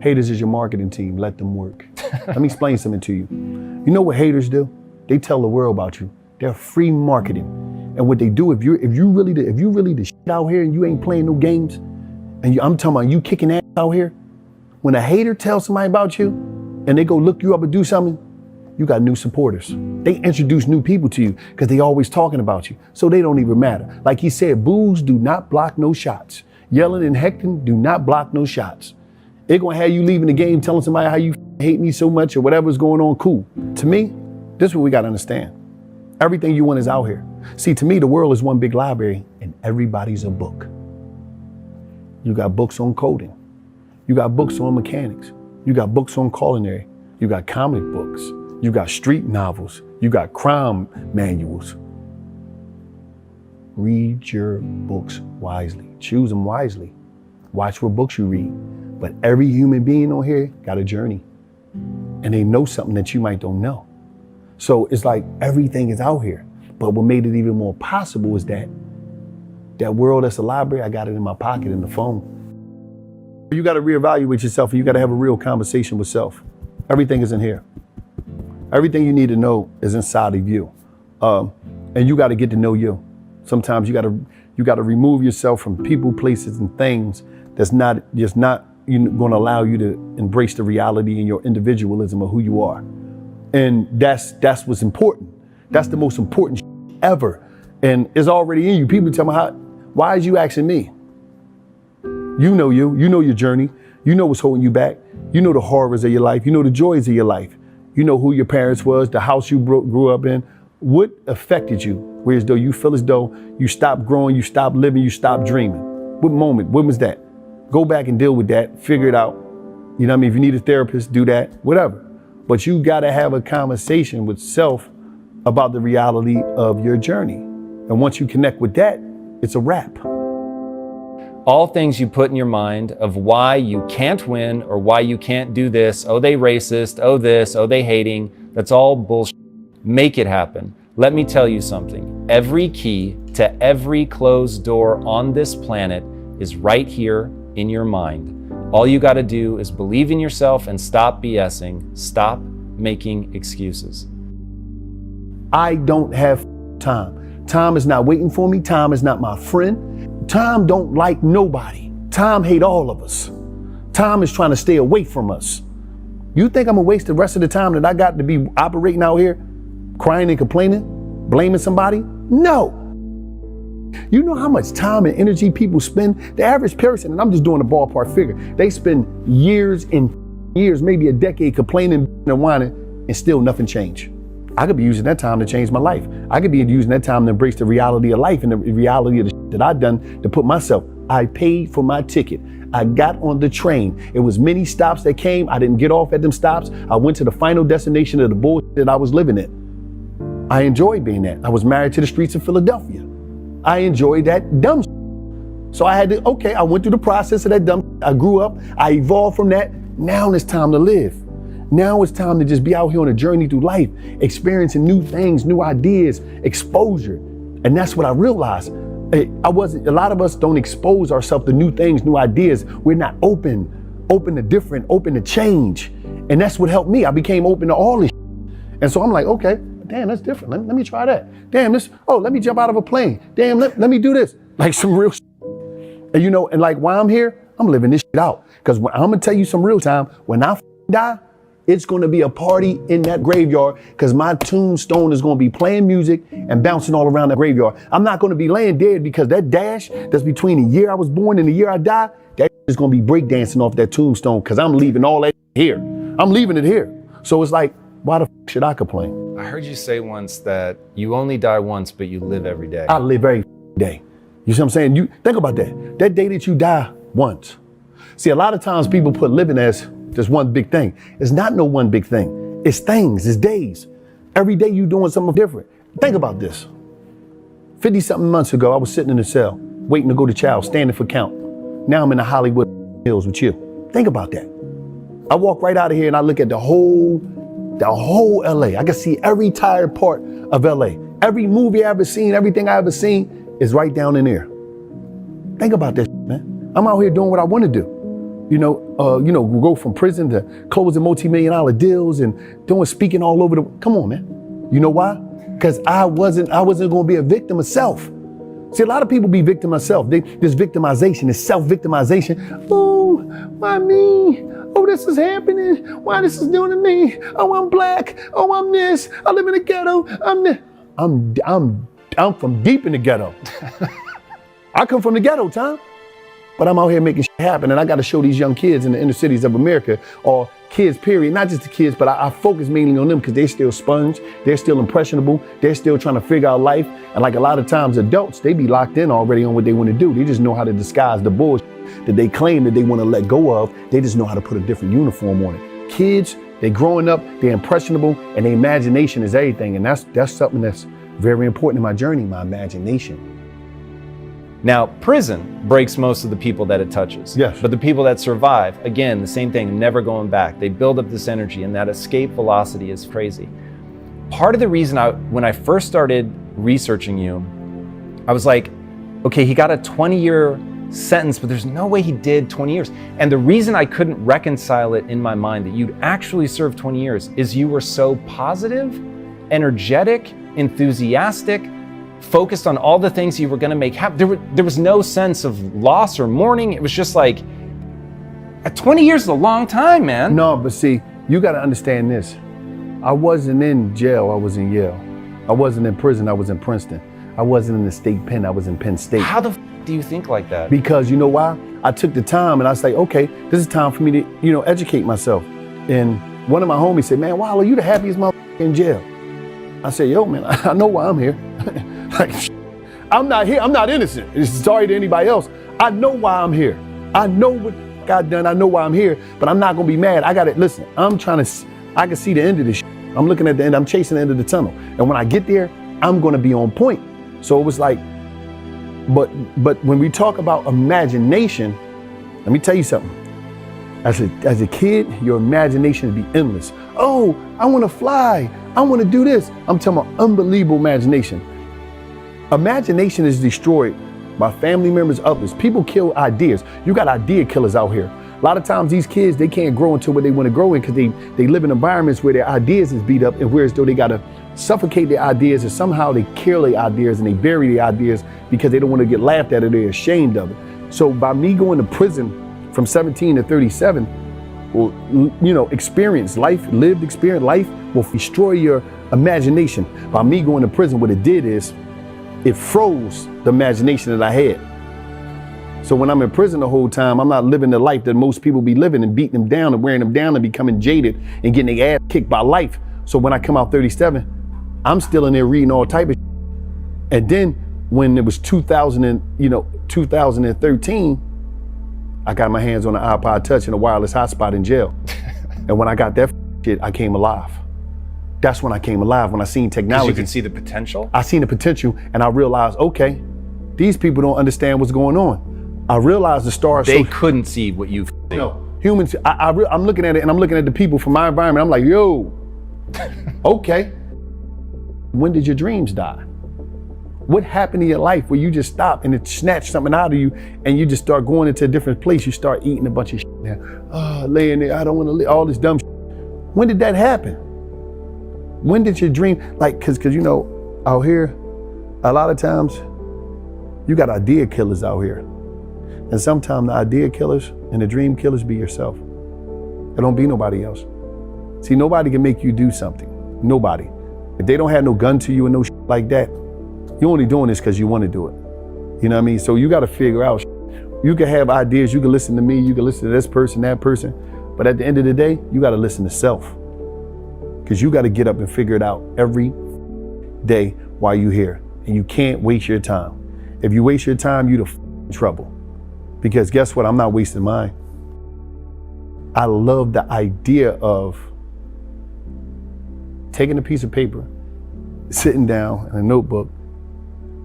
Haters is your marketing team. Let them work. Let me explain something to you. You know what haters do? They tell the world about you. They're free marketing. And what they do, if you really the shit out here and you ain't playing no games, and I'm talking about you kicking ass out here, when a hater tells somebody about you and they go look you up and do something, you got new supporters. They introduce new people to you because they always talking about you. So they don't even matter. Like he said, boos do not block no shots. Yelling and hecting do not block no shots. They're gonna have you leaving the game telling somebody how you hate me so much or whatever's going on, cool. To me, this is what we gotta understand. Everything you want is out here. See, to me, the world is one big library and everybody's a book. You got books on coding. You got books on mechanics. You got books on culinary. You got comic books. You got street novels. You got crime manuals. Read your books wisely. Choose them wisely. Watch what books you read. But every human being on here got a journey. And they know something that you might don't know. So it's like everything is out here. But what made it even more possible is that world that's a library, I got it in my pocket in the phone. You got to reevaluate yourself and you got to have a real conversation with self. Everything is in here. Everything you need to know is inside of you. And you got to get to know you. Sometimes you got to remove yourself from people, places, and things that's not going to allow you to embrace the reality and your individualism of who you are. And that's what's important. That's the most important ever. And it's already in you. People tell me, why is you asking me? You know your journey. You know what's holding you back. You know the horrors of your life. You know the joys of your life. You know who your parents was, the house you grew up in. What affected you? Whereas though you feel as though you stopped growing, you stopped living, you stopped dreaming. What moment? When was that? Go back and deal with that. Figure it out. You know what I mean? If you need a therapist, do that, whatever. But you got to have a conversation with self about the reality of your journey. And once you connect with that, it's a wrap. All things you put in your mind of why you can't win or why you can't do this. Oh, they racist. Oh, this. Oh, they hating. That's all bullshit. Make it happen. Let me tell you something. Every key to every closed door on this planet is right here in your mind. All you got to do is believe in yourself and stop BSing. Stop making excuses. I don't have time. Time is not waiting for me. Time is not my friend. Time don't like nobody. Time hate all of us. Time is trying to stay away from us. You think I'm gonna waste the rest of the time that I got to be operating out here, crying and complaining, blaming somebody? No. You know how much time and energy people spend? The average person, and I'm just doing a ballpark figure, they spend years and years, maybe a decade complaining and whining, and still nothing changed. I could be using that time to change my life. I could be using that time to embrace the reality of life and the reality of the shit that I've done to put myself. I paid for my ticket. I got on the train. It was many stops that came. I didn't get off at them stops. I went to the final destination of the bullshit that I was living in. I enjoyed being that. I was married to the streets of Philadelphia. I enjoyed that dumb shit. So I had to, I went through the process of that dumb shit. I grew up. I evolved from that. Now it's time to live. Now it's time to just be out here on a journey through life, experiencing new things, new ideas, exposure. And that's what I realized. A lot of us don't expose ourselves to new things, new ideas. We're not open to different, open to change. And that's what helped me. I became open to all this shit. And so I'm like, okay, damn, that's different. Let me try that. Damn, let me jump out of a plane. Damn, let me do this. Like some real shit. And and like while I'm here, I'm living this shit out. Because I'm gonna tell you some real time, when I die, it's going to be a party in that graveyard because my tombstone is going to be playing music and bouncing all around the graveyard. I'm not going to be laying dead because that dash that's between the year I was born and the year I die, that is going to be breakdancing off that tombstone because I'm leaving all that here. I'm leaving it here. So it's like, why the should I complain? I heard you say once that you only die once, but you live every day. I live every day. You see what I'm saying? You think about that. That day that you die once. See, a lot of times people put living as just one big thing. It's not no one big thing. It's things, it's days. Every day you doing something different. Think about this. 50 something months ago, I was sitting in a cell, waiting to go to trial, standing for count. Now I'm in the Hollywood Hills with you. Think about that. I walk right out of here and I look at the whole LA. I can see every tired part of LA. Every movie I ever seen, everything I ever seen is right down in there. Think about this, man. I'm out here doing what I want to do. go from prison to closing multi-million-dollar deals and doing speaking all over the. Come on, man. You know why? Because I wasn't going to be a victim of self. See, a lot of people be victim of self. This victimization, this self-victimization. Oh, why me? Oh, this is happening. Why this is doing to me? Oh, I'm black. Oh, I'm this. I live in the ghetto. I'm from deep in the ghetto. I come from the ghetto, Tom. But I'm out here making shit happen, and I got to show these young kids in the inner cities of America, or kids, period, not just the kids, but I focus mainly on them because they're still sponge, they're still impressionable, they're still trying to figure out life. And like a lot of times adults, they be locked in already on what they want to do. They just know how to disguise the bullshit that they claim that they want to let go of. They just know how to put a different uniform on it. Kids, they're growing up, they're impressionable, and their imagination is everything. And that's something that's very important in my journey, my imagination. Now, prison breaks most of the people that it touches. Yes. But the people that survive, again, the same thing, never going back. They build up this energy, and that escape velocity is crazy. Part of the reason when I first started researching you, I was like, okay, he got a 20-year sentence, but there's no way he did 20 years. And the reason I couldn't reconcile it in my mind that you'd actually served 20 years is you were so positive, energetic, enthusiastic, focused on all the things you were going to make happen. There was no sense of loss or mourning. It was just like, 20 years is a long time, man. No, but see, you got to understand this. I wasn't in jail, I was in Yale. I wasn't in prison, I was in Princeton. I wasn't in the state pen, I was in Penn State. How the do you think like that? Because you know why? I took the time and I say, okay, this is time for me to, educate myself. And one of my homies said, man, Wilder, you the happiest motherfucker in jail. I said, yo, man, I know why I'm here. Like, I'm not here, I'm not innocent. It's sorry to anybody else. I know why I'm here. I know what God done, I know why I'm here, but I'm not gonna be mad. Listen, I can see the end of this shit. I'm looking at the end, I'm chasing the end of the tunnel. And when I get there, I'm gonna be on point. So it was like, but when we talk about imagination, let me tell you something. As a kid, your imagination would be endless. Oh, I wanna fly, I wanna do this. I'm talking about unbelievable imagination. Imagination is destroyed by family members, others. People kill ideas. You got idea killers out here. A lot of times these kids, they can't grow into what they want to grow in because they live in environments where their ideas is beat up, and whereas though they got to suffocate their ideas, and somehow they kill their ideas and they bury their ideas because they don't want to get laughed at or they're ashamed of it. So by me going to prison from 17 to 37, experience life, lived experience, life will destroy your imagination. By me going to prison, what it did is, it froze the imagination that I had. So when I'm in prison the whole time, I'm not living the life that most people be living and beating them down and wearing them down and becoming jaded and getting their ass kicked by life. So when I come out 37, I'm still in there reading all type of shit. And then when it was 2013, I got my hands on an iPod Touch and a wireless hotspot in jail. And when I got that shit, I came alive. That's when I came alive, when I seen technology. You can see the potential? I seen the potential and I realized, okay, these people don't understand what's going on. I realized the stars. They couldn't see what you see. No, humans, I'm looking at it and I'm looking at the people from my environment. I'm like, yo, okay. When did your dreams die? What happened in your life where you just stopped and it snatched something out of you and you just start going into a different place? You start eating a bunch of shit now. Laying there, I don't want to live, all this dumb shit. When did that happen? When did your dream, cause out here, a lot of times, you got idea killers out here. And sometimes the idea killers and the dream killers be yourself. It don't be nobody else. See, nobody can make you do something. Nobody. If they don't have no gun to you and no shit like that, you're only doing this because you want to do it. You know what I mean? So you got to figure out, you can have ideas, you can listen to me, you can listen to this person, that person, but at the end of the day, you got to listen to self. Because you got to get up and figure it out every day while you're here. And you can't waste your time. If you waste your time, you're in trouble. Because guess what? I'm not wasting mine. I love the idea of taking a piece of paper, sitting down in a notebook,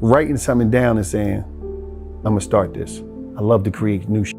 writing something down and saying, I'm going to start this. I love to create new shit.